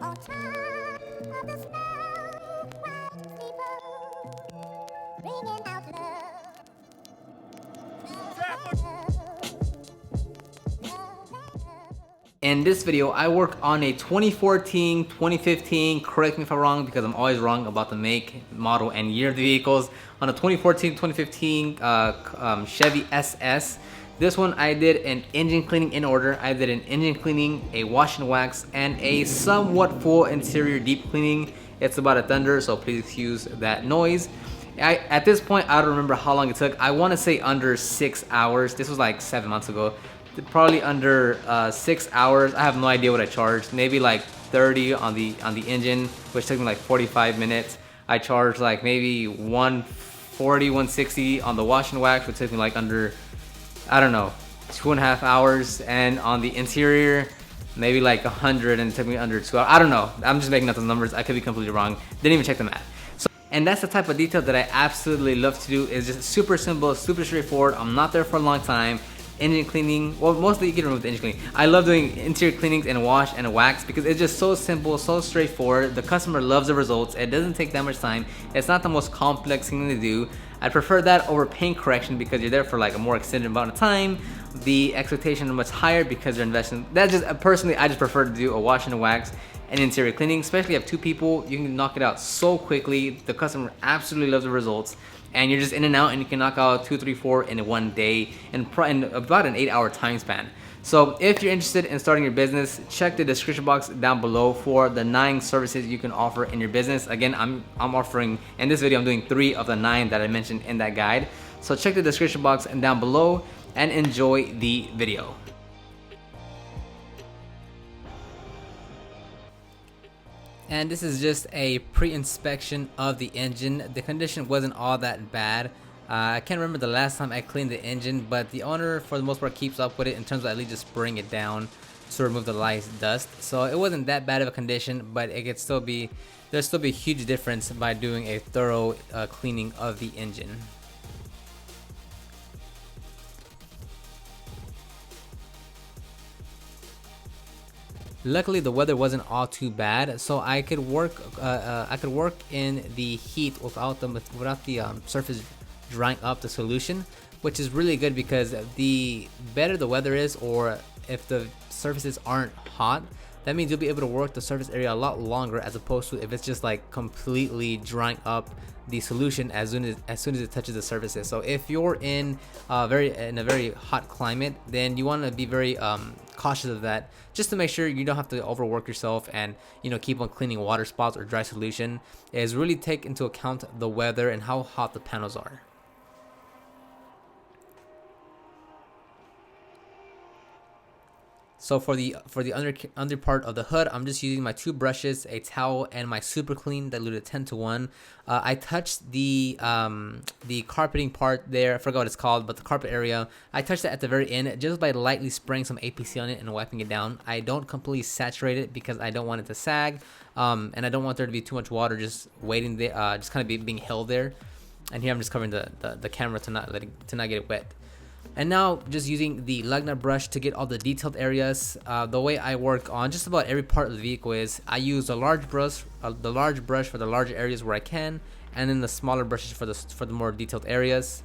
On top of the snow, white steeple, ringing out love. In this video, I work on a 2014, 2015, correct me if I'm wrong because I'm always wrong about the make, model, and year of the vehicles, on a 2014, 2015 Chevy SS. This one I did an engine cleaning in order. I did an engine cleaning, a wash and wax, and a somewhat full interior deep cleaning. It's about a thunder, so please excuse that noise. At this point, I don't remember how long it took. I want to say under 6 hours. This was like 7 months ago. Probably under 6 hours. I have no idea what I charged. Maybe like 30 on the engine, which took me like 45 minutes. I charged like maybe 140, 160 on the wash and wax, which took me like under, I don't know, 2.5 hours. And on the interior, maybe like 100, and it took me under 2 hours. I don't know. I'm just making up the numbers. I could be completely wrong. Didn't even check the math. And that's the type of detail that I absolutely love to do. It's just super simple, super straightforward. I'm not there for a long time. Engine cleaning, well, mostly you can remove the engine cleaning. I love doing interior cleanings and wash and wax because it's just so simple, so straightforward. The customer loves the results. It doesn't take that much time. It's not the most complex thing to do. I prefer that over paint correction because you're there for like a more extended amount of time. The expectation is much higher because you're investing. That's just personally, I just prefer to do a wash and wax and interior cleaning. Especially if you have 2 people, you can knock it out so quickly. The customer absolutely loves the results, and you're just in and out, and you can knock out 2, 3, 4 in one day in about an 8-hour time span. So if you're interested in starting your business, check the description box down below for the 9 services you can offer in your business. Again, I'm offering, in this video, I'm doing 3 of the 9 that I mentioned in that guide. So check the description box down below and enjoy the video. And this is just a pre-inspection of the engine. The condition wasn't all that bad. I can't remember the last time I cleaned the engine, but the owner for the most part keeps up with it in terms of at least just spraying it down to remove the light dust. So it wasn't that bad of a condition, but it could still be, there's still be a huge difference by doing a thorough cleaning of the engine. Luckily, the weather wasn't all too bad, so I could work. I could work in the heat without the surface drying up the solution, which is really good because the better the weather is, or if the surfaces aren't hot, that means you'll be able to work the surface area a lot longer, as opposed to if it's just like completely drying up the solution as soon as it touches the surfaces. So if you're in a very hot climate, then you want to be very cautious of that, just to make sure you don't have to overwork yourself and keep on cleaning water spots or dry solution. Is really take into account the weather and how hot the panels are. So for the under part of the hood, I'm just using my 2 brushes, a towel, and my super clean diluted 10-to-1. I touched the carpeting part there. I forgot what it's called, but the carpet area, I touched it at the very end just by lightly spraying some APC on it and wiping it down. I don't completely saturate it because I don't want it to sag, and I don't want there to be too much water just waiting there, just kind of being held there. And here I'm just covering the camera to not get it wet. And now just using the lug nut brush to get all the detailed areas. The way I work on just about every part of the vehicle is I use the large brush for the larger areas where I can, and then the smaller brushes for the more detailed areas.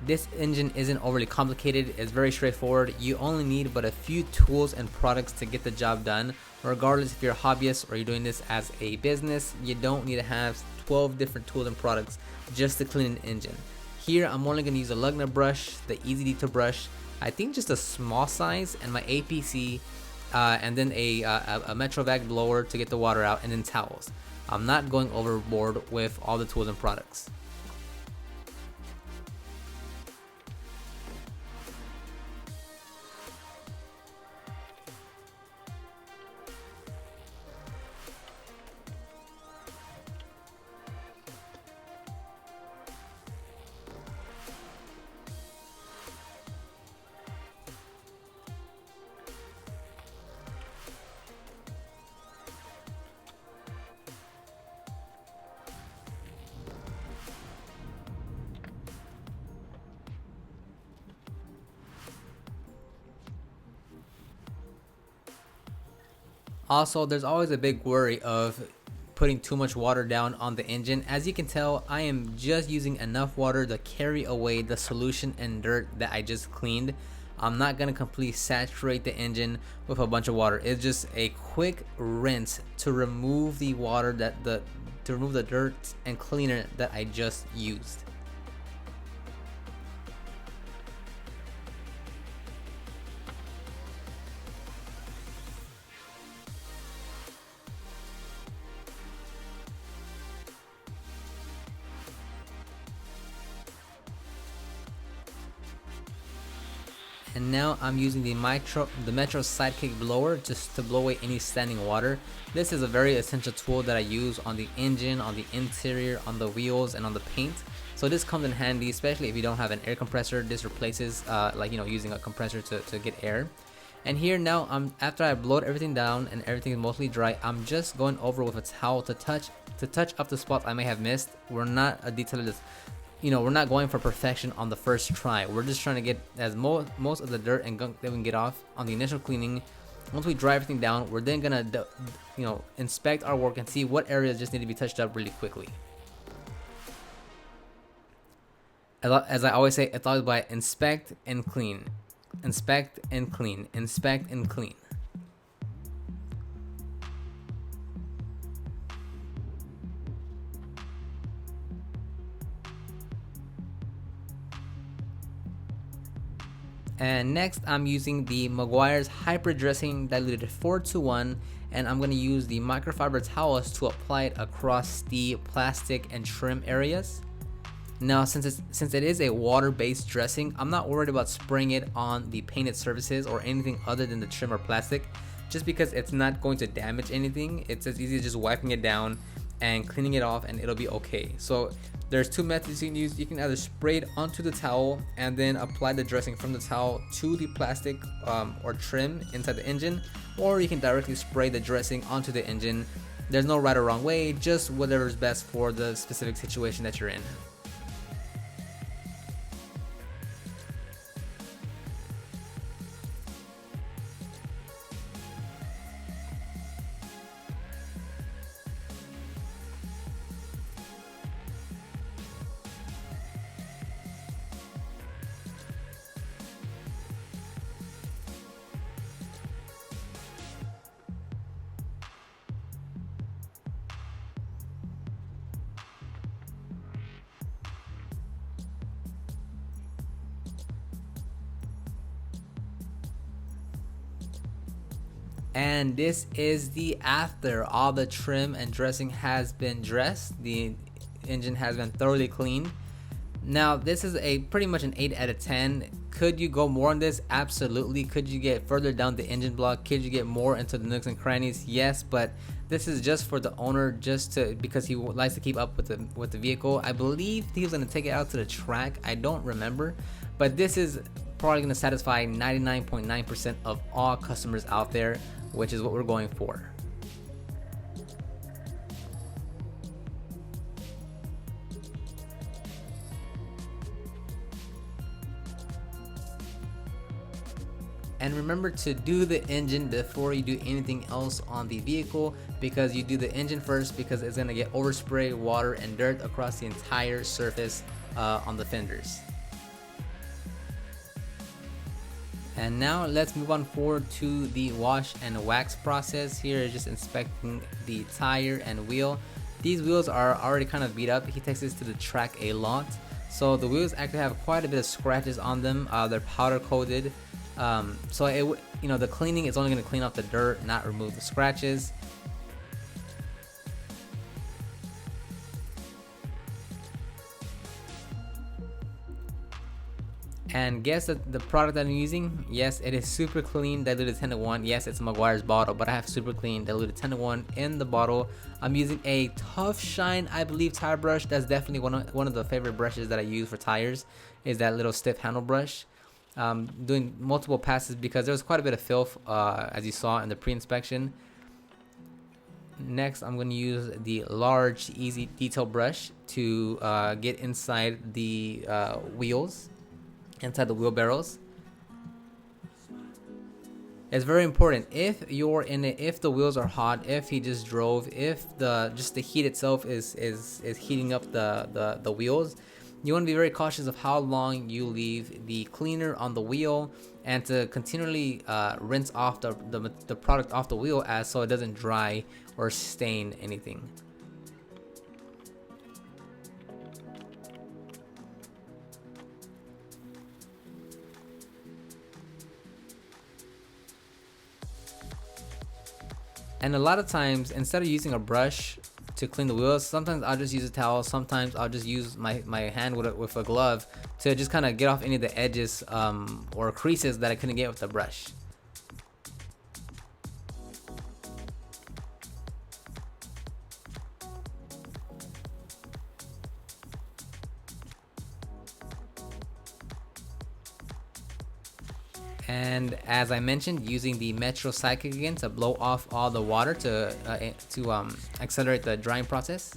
This engine isn't overly complicated, it's very straightforward. You only need but a few tools and products to get the job done. Regardless if you're a hobbyist or you're doing this as a business, you don't need to have 12 different tools and products just to clean an engine. Here I'm only going to use a lug nut brush, the easy detail brush, I think just a small size, and my APC, and then a Metrovac blower to get the water out, and then towels. I'm not going overboard with all the tools and products. Also, there's always a big worry of putting too much water down on the engine. As you can tell, I am just using enough water to carry away the solution and dirt that I just cleaned. I'm not gonna completely saturate the engine with a bunch of water. It's just a quick rinse to remove the water to remove the dirt and cleaner that I just used. And now I'm using the Metro Sidekick blower just to blow away any standing water. This is a very essential tool that I use on the engine, on the interior, on the wheels, and on the paint. So this comes in handy, especially if you don't have an air compressor. This replaces using a compressor to get air. And here now, after I blowed everything down and everything is mostly dry, I'm just going over with a towel to touch up the spots I may have missed. We're not a detailist. We're not going for perfection on the first try. We're just trying to get as most of the dirt and gunk that we can get off on the initial cleaning. Once we dry everything down, we're then gonna inspect our work and see what areas just need to be touched up really quickly. As I always say, it's always by inspect and clean, inspect and clean, inspect and clean. And next I'm using the Meguiar's Hyper Dressing diluted 4:1, and I'm going to use the microfiber towels to apply it across the plastic and trim areas. Now since it is a water-based dressing, I'm not worried about spraying it on the painted surfaces or anything other than the trim or plastic, just because it's not going to damage anything. It's as easy as just wiping it down and cleaning it off and it'll be okay. So there's two methods you can use. You can either spray it onto the towel and then apply the dressing from the towel to the plastic or trim inside the engine, or you can directly spray the dressing onto the engine. There's no right or wrong way, just whatever's best for the specific situation that you're in. And this is the after. All the trim and dressing has been dressed. The engine has been thoroughly cleaned. Now this is a pretty much an 8 out of 10. Could you go more on this? Absolutely. Could you get further down the engine block? Could you get more into the nooks and crannies? Yes, but this is just for the owner, because he likes to keep up with the vehicle. I believe he was going to take it out to the track. I don't remember, but this is probably going to satisfy 99.9% of all customers out there, which is what we're going for. And remember to do the engine before you do anything else on the vehicle, because you do the engine first because it's going to get overspray, water, and dirt across the entire surface on the fenders. And now let's move on forward to the wash and wax process. Here is just inspecting the tire and wheel. These wheels are already kind of beat up. He takes this to the track a lot. So the wheels actually have quite a bit of scratches on them. They're powder coated. So the cleaning is only going to clean off the dirt, not remove the scratches. And guess the product that I'm using? Yes, it is Super Clean Diluted 10:1. Yes, it's Meguiar's bottle, but I have Super Clean Diluted 10:1 in the bottle. I'm using a Tough Shine, I believe, tire brush. That's definitely one of the favorite brushes that I use for tires, is that little stiff handle brush. Doing multiple passes because there was quite a bit of filth, as you saw in the pre-inspection. Next, I'm going to use the large Easy Detail brush to get inside the wheels, inside the wheelbarrows. It's very important. If you're in it, if the wheels are hot, if he just drove, if the heat itself is heating up the wheels, you want to be very cautious of how long you leave the cleaner on the wheel, and to continually rinse off the product off the wheel, as so it doesn't dry or stain anything. And a lot of times, instead of using a brush to clean the wheels, sometimes I'll just use a towel. Sometimes I'll just use my hand with a glove to just kind of get off any of the edges or creases that I couldn't get with the brush. And as I mentioned, using the Metro Psychic again to blow off all the water to accelerate the drying process.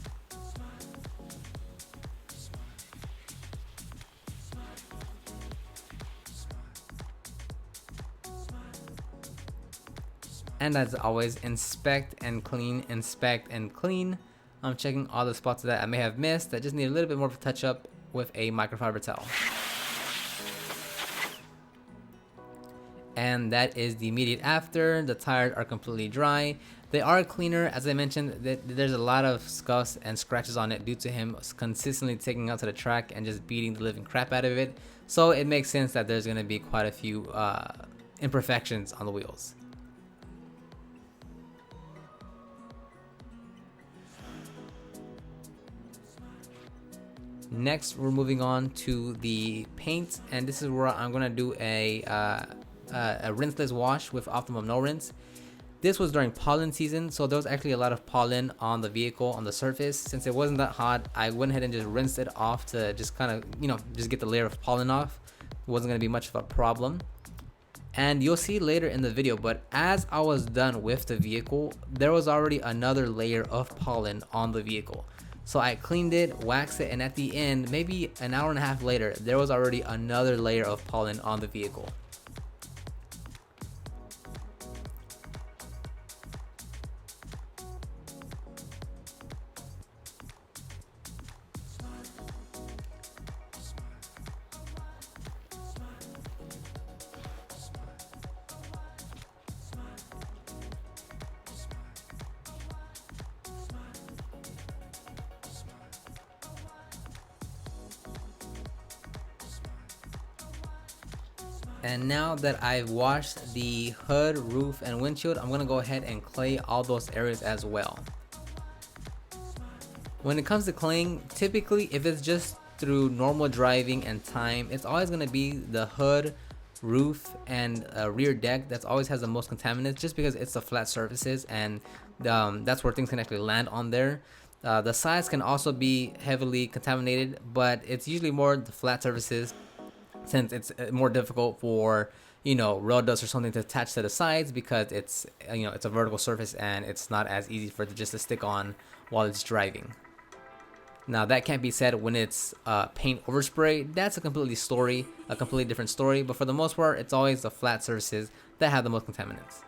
And as always, inspect and clean, inspect and clean. I'm checking all the spots that I may have missed that just need a little bit more of a touch up with a microfiber towel. And that is the immediate after. The tires are completely dry. They are cleaner. As I mentioned, there's a lot of scuffs and scratches on it due to him consistently taking out to the track and just beating the living crap out of it. So it makes sense that there's going to be quite a few imperfections on the wheels. Next, we're moving on to the paint, and this is where I'm going to do a rinseless wash with Optimum No Rinse. This was during pollen season, so there was actually a lot of pollen on the vehicle, on the surface. Since it wasn't that hot, I went ahead and just rinsed it off to just kind of, just get the layer of pollen off. It wasn't going to be much of a problem. And you'll see later in the video, but as I was done with the vehicle, there was already another layer of pollen on the vehicle. So I cleaned it, waxed it, and at the end, maybe an hour and a half later, there was already another layer of pollen on the vehicle. And now that I've washed the hood, roof, and windshield, I'm going to go ahead and clay all those areas as well. When it comes to claying, typically if it's just through normal driving and time, it's always going to be the hood, roof, and rear deck that's always has the most contaminants, just because it's the flat surfaces, and that's where things can actually land on there. The sides can also be heavily contaminated, but it's usually more the flat surfaces, since it's more difficult for road dust or something to attach to the sides, because it's it's a vertical surface and it's not as easy for it just to stick on while it's driving. Now that can't be said when it's paint overspray. That's a completely different story, but for the most part, it's always the flat surfaces that have the most contaminants.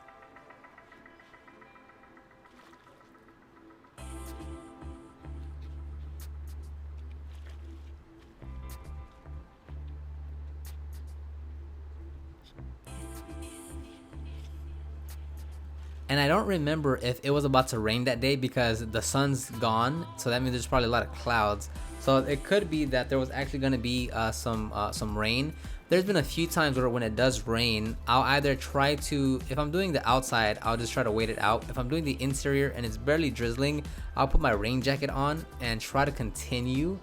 And I don't remember if it was about to rain that day, because the sun's gone, so that means there's probably a lot of clouds. So it could be that there was actually going to be some rain. There's been a few times where when it does rain, I'll either try to, if I'm doing the outside, I'll just try to wait it out. If I'm doing the interior and it's barely drizzling, I'll put my rain jacket on and try to continue.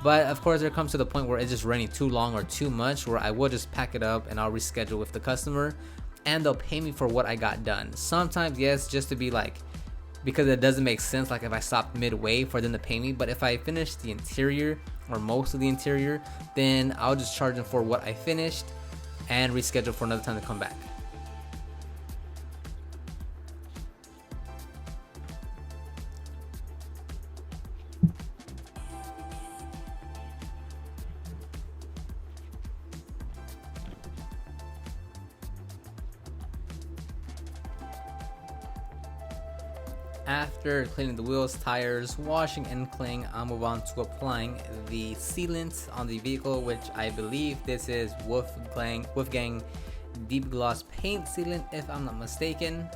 But of course, there comes to the point where it's just raining too long or too much, where I will just pack it up and I'll reschedule with the customer, and they'll pay me for what I got done. Sometimes, yes, just to be like, because it doesn't make sense, like if I stopped midway for them to pay me. But if I finish the interior or most of the interior, then I'll just charge them for what I finished and reschedule for another time to come back. After cleaning the wheels, tires, washing and cleaning, I'll move on to applying the sealant on the vehicle, which I believe this is Wolfgang Deep Gloss Paint Sealant, if I'm not mistaken.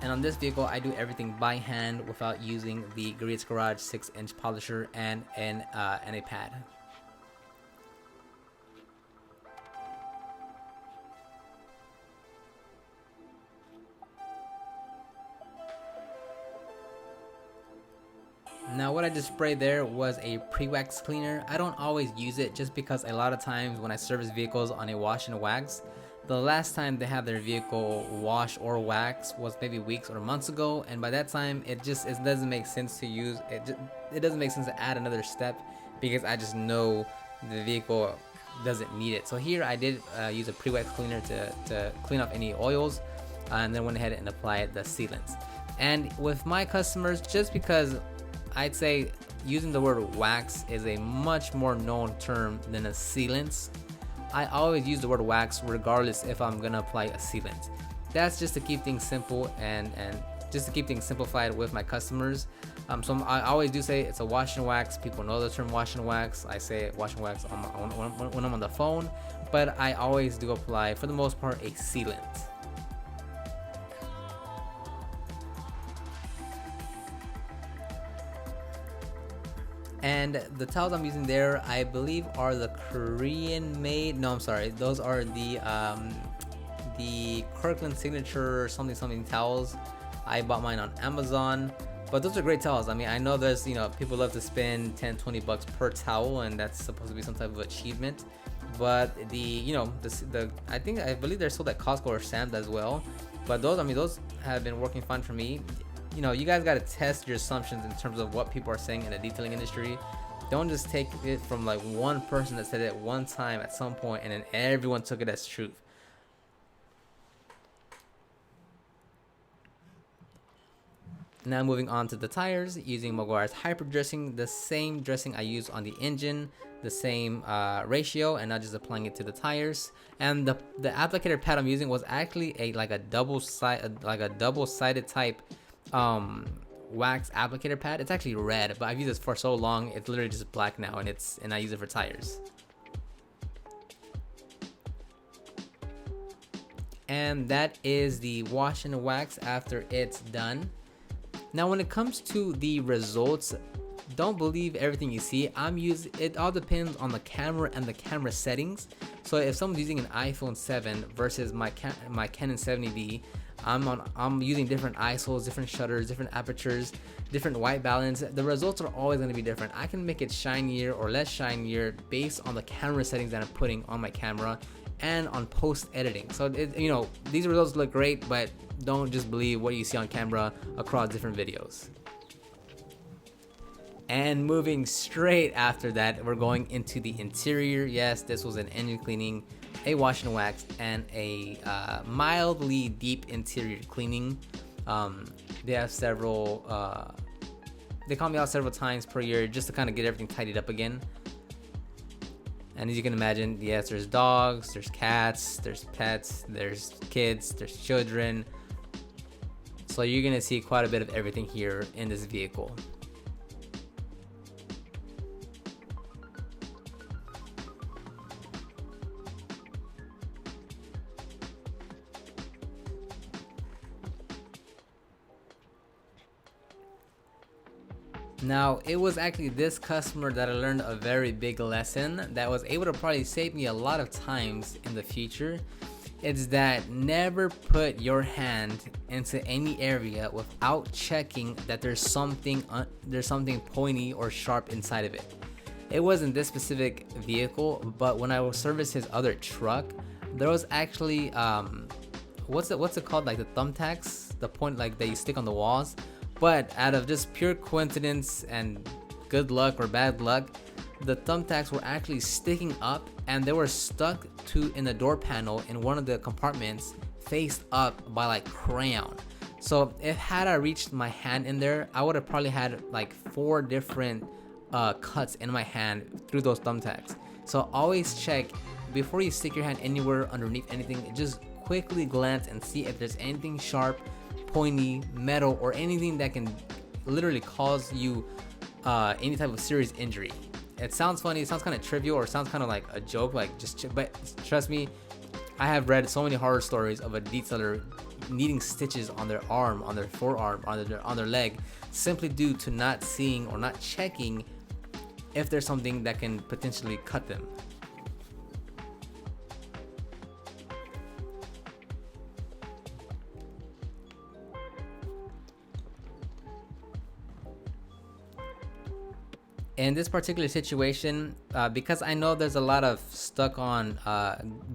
And on this vehicle, I do everything by hand without using the Grease Garage 6-inch polisher and a pad. Now what I just sprayed there was a pre-wax cleaner. I don't always use it just because a lot of times when I service vehicles on a wash and wax, the last time they had their vehicle wash or wax was maybe weeks or months ago, and by that time it doesn't make sense to use it. It doesn't make sense to add another step because I just know the vehicle doesn't need it. So here I did use a pre-wax cleaner to clean off any oils, and then went ahead and applied the sealants. And with my customers, just because I'd say using the word wax is a much more known term than a sealant, I always use the word wax regardless if I'm gonna apply a sealant. That's just to keep things simple and just to keep things simplified with my customers. So I always do say it's a wash and wax. People know the term wash and wax. I say wash and wax when I'm on the phone, but I always do apply, for the most part, a sealant. And the towels I'm using there, I believe, are the Korean made. No, I'm sorry. Those are the Kirkland Signature something towels. I bought mine on Amazon, but those are great towels. I mean, I know there's, people love to spend 10-20 bucks per towel, and that's supposed to be some type of achievement. But I believe they're sold at Costco or Sam's as well. But those have been working fine for me. You guys got to test your assumptions in terms of what people are saying in the detailing industry. Don't just take it from like one person that said it one time at some point and then everyone took it as truth. Now moving on to the tires, using Meguiar's Hyper Dressing, the same dressing I use on the engine, the same ratio, and now just applying it to the tires. And the applicator pad I'm using was actually a double-sided type wax applicator pad. It's actually red, but I've used this for so long it's literally just black now, and I use it for tires. And that is the wash and wax after it's done. Now when it comes to the results, don't believe everything you see. It all depends on the camera and the camera settings. So if someone's using an iPhone 7 versus my Canon 70D, I'm using different ISOs, different shutters, different apertures, different white balance. The results are always going to be different. I can make it shinier or less shinier based on the camera settings that I'm putting on my camera and on post editing. So these results look great, but don't just believe what you see on camera across different videos. And moving straight after that, we're going into the interior. Yes, this was an engine cleaning, a wash and wax, and a mildly deep interior cleaning. They have several, they call me out several times per year just to kind of get everything tidied up again. And as you can imagine, yes, there's dogs, there's cats, there's pets, there's kids, there's children. So you're gonna see quite a bit of everything here in this vehicle. Now, it was actually this customer that I learned a very big lesson that was able to probably save me a lot of times in the future. It's that never put your hand into any area without checking that there's something pointy or sharp inside of it. It wasn't this specific vehicle, but when I was service his other truck, there was actually what's it called, like the thumbtacks, the point like that you stick on the walls. But out of just pure coincidence and good luck or bad luck, the thumbtacks were actually sticking up and they were stuck in the door panel in one of the compartments, faced up by like crayon. So had I reached my hand in there, I would have probably had like 4 different cuts in my hand through those thumbtacks. So always check before you stick your hand anywhere underneath anything. Just quickly glance and see if there's anything sharp pointy, metal, or anything that can literally cause you any type of serious injury. It sounds funny, it sounds kind of trivial, or it sounds kind of like a joke, like but trust me, I have read so many horror stories of a detailer needing stitches on their arm, on their forearm, on their leg, simply due to not seeing or not checking if there's something that can potentially cut them. In this particular situation, because I know there's a lot of stuck on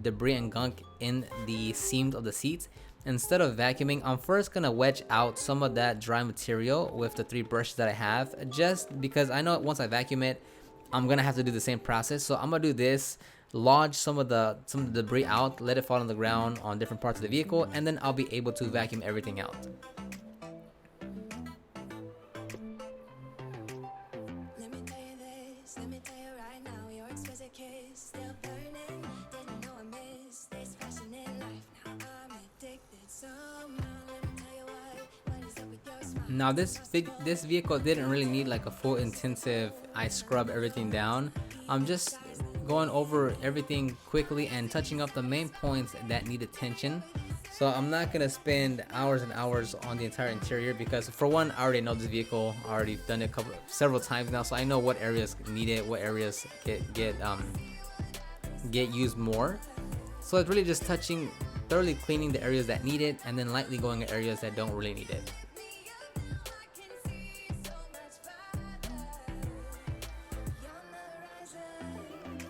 debris and gunk in the seams of the seats, instead of vacuuming, I'm first gonna wedge out some of that dry material with the 3 brushes that I have, just because I know once I vacuum it, I'm gonna have to do the same process. So I'm gonna do this, lodge some of the debris out, let it fall on the ground on different parts of the vehicle, and then I'll be able to vacuum everything out. Now this vehicle didn't really need like a full intensive I scrub everything down. I'm just going over everything quickly and touching up the main points that need attention. So I'm not gonna spend hours and hours on the entire interior, because for one, I already know this vehicle. I already done it several times now, so I know what areas need it, what areas get used more. So it's really just thoroughly cleaning the areas that need it, and then lightly going to areas that don't really need it.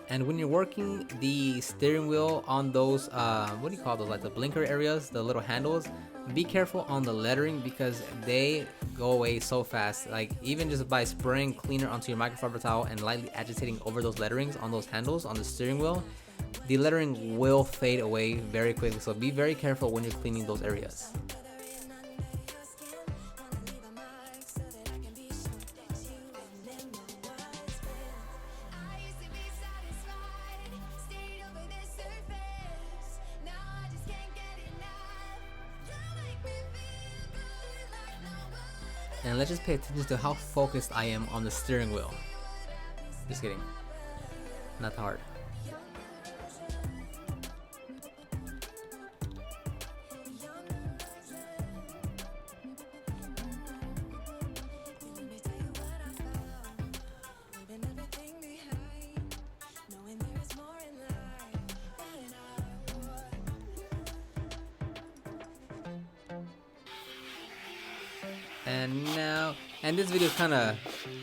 And when you're working the steering wheel on those, what do you call those, like the blinker areas, the little handles, be careful on the lettering, because they go away so fast. Like even just by spraying cleaner onto your microfiber towel and lightly agitating over those letterings on those handles on the steering wheel, the lettering will fade away very quickly. So be very careful when you're cleaning those areas. And let's just pay attention to how focused I am on the steering wheel. Just kidding. Not hard. And this video is kind of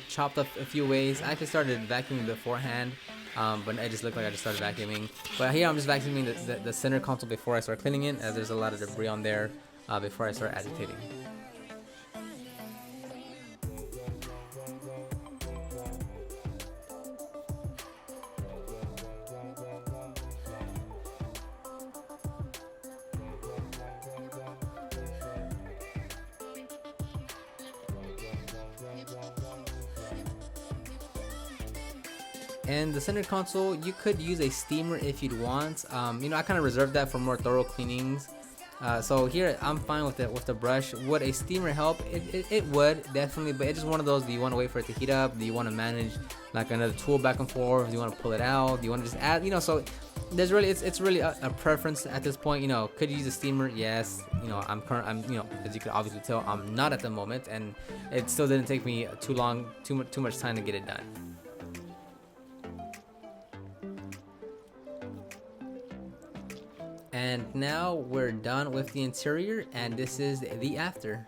chopped up a few ways. I actually started vacuuming beforehand, but it just looked like I just started vacuuming. But here I'm just vacuuming the center console before I start cleaning it, as there's a lot of debris on there before I start agitating. And the center console, you could use a steamer if you'd want. You know, I kind of reserved that for more thorough cleanings. So here I'm fine with it with the brush. Would a steamer help? It would definitely, but it's just one of those. Do you want to wait for it to heat up? Do you want to manage like another tool back and forth? Do you want to pull it out? Do you want to just add? You know, so there's really it's really a preference at this point. You know, could you use a steamer? Yes. You know, I'm you know, as you could obviously tell, I'm not at the moment, and it still didn't take me too much time to get it done. And now we're done with the interior, and this is the after.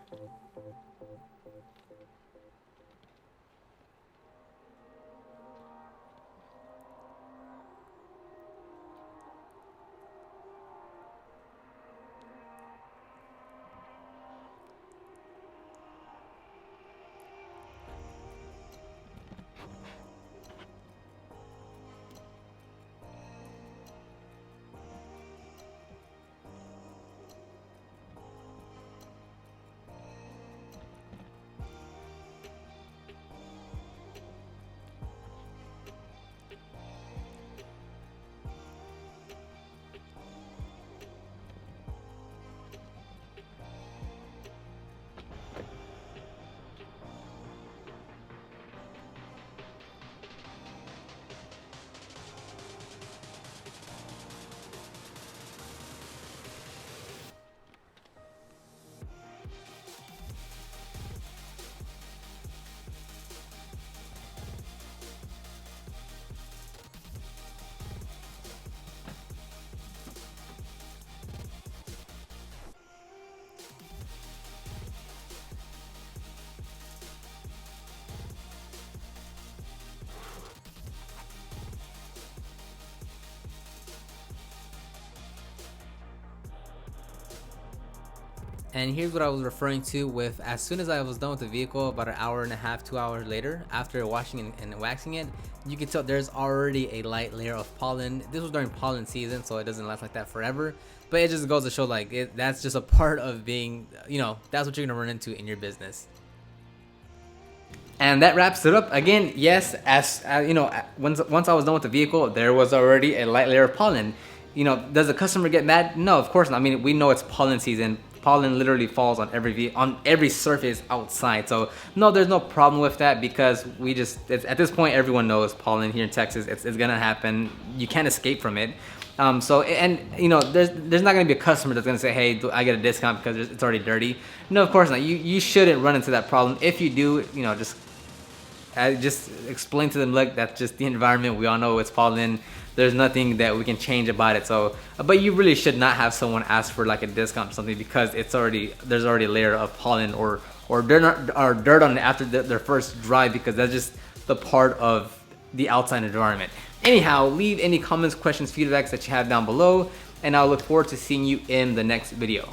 And here's what I was referring to with as soon as I was done with the vehicle, about an hour and a half, 2 hours later, after washing and waxing it, you can tell there's already a light layer of pollen. This was during pollen season, so it doesn't last like that forever. But it just goes to show like that's just a part of being, you know, that's what you're gonna run into in your business. And that wraps it up. Again, yes, as you know, once I was done with the vehicle, there was already a light layer of pollen. You know, does the customer get mad? No, of course not. I mean, we know it's pollen season. Pollen literally falls on every surface outside. So no, there's no problem with that, because we just at this point everyone knows pollen here in Texas. It's gonna happen. You can't escape from it. So, and you know, there's not gonna be a customer that's gonna say, hey, do I get a discount because it's already dirty? No, of course not. You shouldn't run into that problem. If you do, you know, just explain to them, look, that's just the environment. We all know it's pollen. There's nothing that we can change about it. So, but you really should not have someone ask for like a discount or something, because there's already a layer of pollen or dirt on it after their first dry, because that's just the part of the outside environment. Anyhow, leave any comments, questions, feedbacks that you have down below, and I'll look forward to seeing you in the next video.